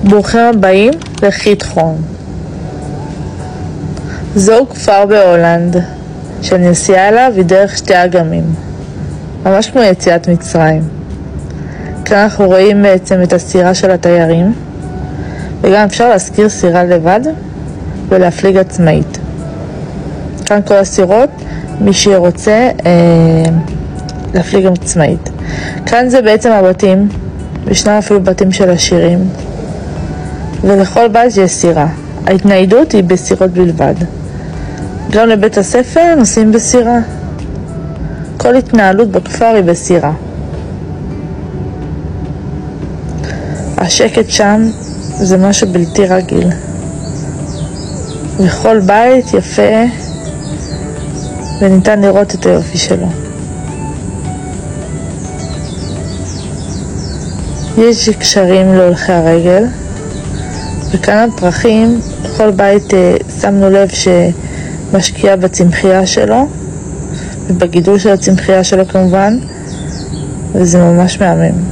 ברוכים הבאים לחיתחון. זהו כפר בהולנד, שהנסיעה אליו היא דרך שתי אגמים, ממש כמו יציאת מצרים. כאן אנחנו רואים בעצם את הסירה של התיירים, וגם אפשר להשכיר סירה לבד ולהפליג עצמאית. כאן כל הסירות, מי שרוצה להפליג עצמאית. כאן זה בעצם הבתים, ישנם אפילו בתים של עשירים, ולכל בית יש סירה. ההתניידות היא בסירות בלבד. גם לבית הספר נוסעים בסירה. כל התנהלות בכפר היא בסירה. השקט שם זה משהו בלתי רגיל. וכל בית יפה וניתן לראות את היופי שלו. יש קשרים להולכי הרגל, וכאן הפרחים, כל בית שמנו לב שמשקיע בצמחייה שלו ובגידול של הצמחייה שלו כמובן, וזה ממש מהמם.